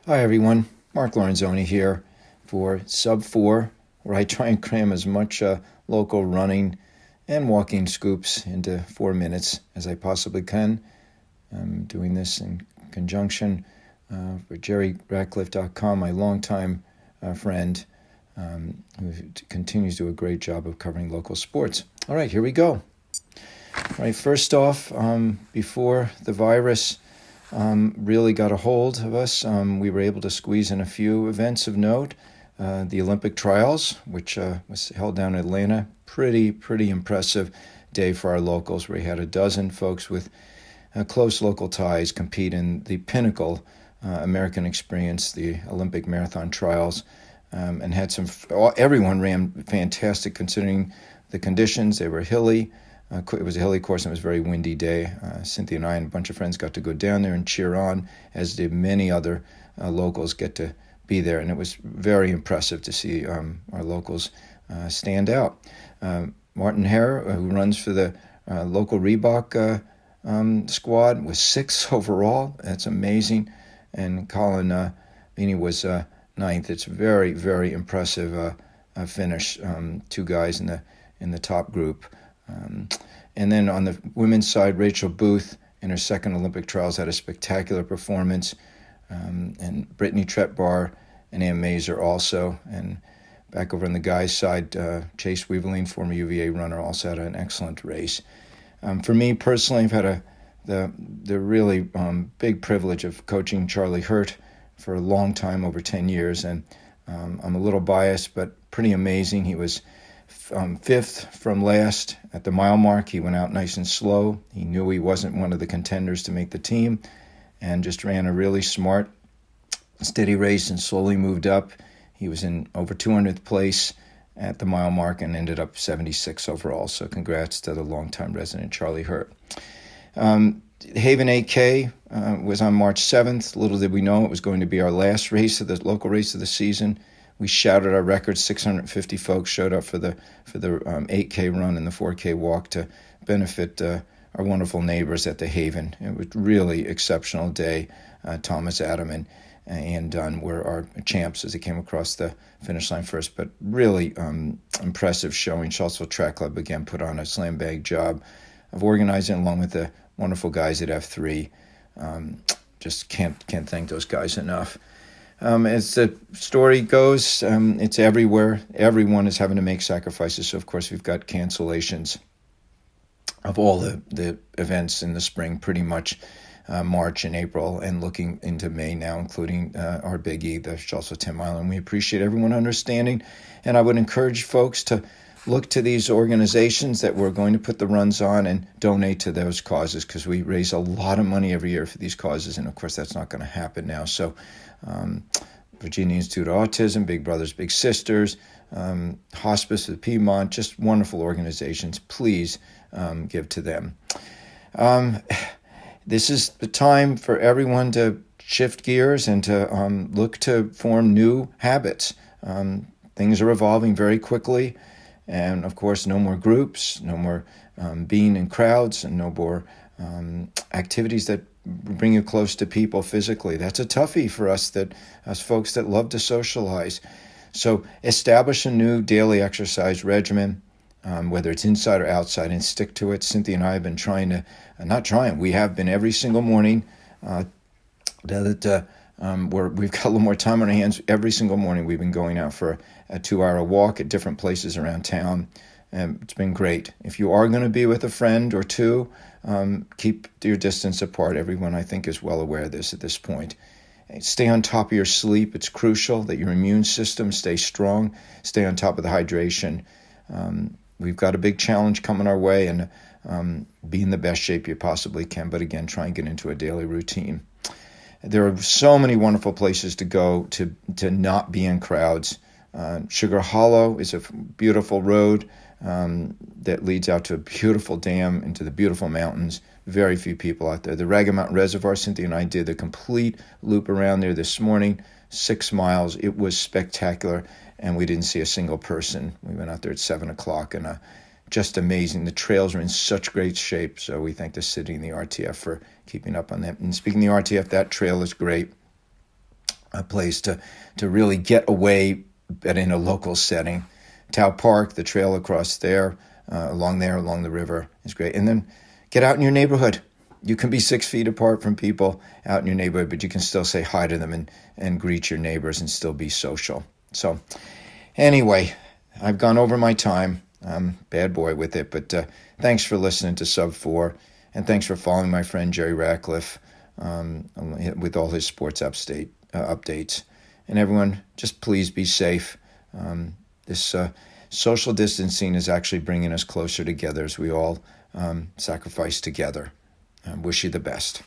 Hi everyone, Mark Lorenzoni here for Sub-4, where I try and cram as much local running and walking scoops into 4 minutes as I possibly can. I'm doing this in conjunction for JerryRatcliffe.com, my longtime friend, who continues to do a great job of covering local sports. All right, here we go. All right, first off, before the virus really got a hold of us, we were able to squeeze in a few events of note. The Olympic trials, which was held down in Atlanta, pretty impressive day for our locals. We had a dozen folks with close local ties compete in the pinnacle American experience, the Olympic marathon trials, and had everyone ran fantastic considering the conditions. They were hilly. It was a hilly course and it was a very windy day. Cynthia and I and a bunch of friends got to go down there and cheer on, as did many other locals get to be there. And it was very impressive to see our locals stand out. Martin Hare, who runs for the local Reebok squad, was 6th overall. That's amazing. And Colin Meany was 9th. It's very impressive finish. Two guys in the top group. And then on the women's side, Rachel Booth in her second Olympic trials had a spectacular performance, and Brittany Tretbar and Ann Mazer also. And back over on the guys' side, Chase Weaveling, former UVA runner, also had an excellent race. For me personally, I've had the really big privilege of coaching Charlie Hurt for a long time, over 10 years, and I'm a little biased, but pretty amazing. He was 5th from last at the mile mark. He went out nice and slow. He knew he wasn't one of the contenders to make the team and just ran a really smart, steady race and slowly moved up. He was in over 200th place at the mile mark and ended up 76 overall. So congrats to the longtime resident Charlie Hurt. Haven 8K was on March 7th. Little did we know it was going to be our last race of the local race of the season. We shattered our record. 650 folks showed up for the 8K run and the 4K walk to benefit our wonderful neighbors at the Haven. It was really exceptional day. Thomas, Adam, and Ann Dunn were our champs as they came across the finish line first, but really impressive showing. Charlottesville Track Club again put on a slam bag job of organizing along with the wonderful guys at F3. Just can't thank those guys enough. As the story goes, it's everywhere. Everyone is having to make sacrifices. So, of course, we've got cancellations of all the events in the spring, pretty much March and April, and looking into May now, including our Big E, the Charlottesville 10 Mile. And we appreciate everyone understanding. And I would encourage folks to look to these organizations that we're going to put the runs on and donate to those causes, because we raise a lot of money every year for these causes. And, of course, that's not going to happen now. So Virginia Institute of Autism, Big Brothers Big Sisters, Hospice of Piedmont, just wonderful organizations. Please give to them. This is the time for everyone to shift gears and to look to form new habits. Things are evolving very quickly. And, of course, no more groups, no more being in crowds, and no more activities that bring you close to people physically. That's a toughie for us folks that love to socialize. So establish a new daily exercise regimen, whether it's inside or outside, and stick to it. Cynthia and I have been we have been every single morning. We've got a little more time on our hands. Every single morning we've been going out for a 2-hour walk at different places around town. And it's been great. If you are going to be with a friend or two, keep your distance apart. Everyone, I think, is well aware of this at this point. Stay on top of your sleep. It's crucial that your immune system stays strong. Stay on top of the hydration. We've got a big challenge coming our way, and be in the best shape you possibly can. But again, try and get into a daily routine. There are so many wonderful places to go to not be in crowds. Sugar Hollow is a beautiful road that leads out to a beautiful dam into the beautiful mountains. Very few people out there. The Ragged Mountain Reservoir, Cynthia and I did the complete loop around there this morning, 6 miles. It was spectacular, and we didn't see a single person. We went out there at 7 o'clock, and just amazing. The trails are in such great shape, so we thank the city and the RTF for keeping up on that. And speaking of the RTF, that trail is great. a place to really get away, but in a local setting. Tau Park, the trail across there, along the river is great. And then get out in your neighborhood. You can be 6 feet apart from people out in your neighborhood, but you can still say hi to them and greet your neighbors and still be social. So anyway, I've gone over my time. I'm a bad boy with it, but thanks for listening to Sub-4, and thanks for following my friend Jerry Ratcliffe with all his sports updates. And everyone, just please be safe. This social distancing is actually bringing us closer together as we all sacrifice together. I wish you the best.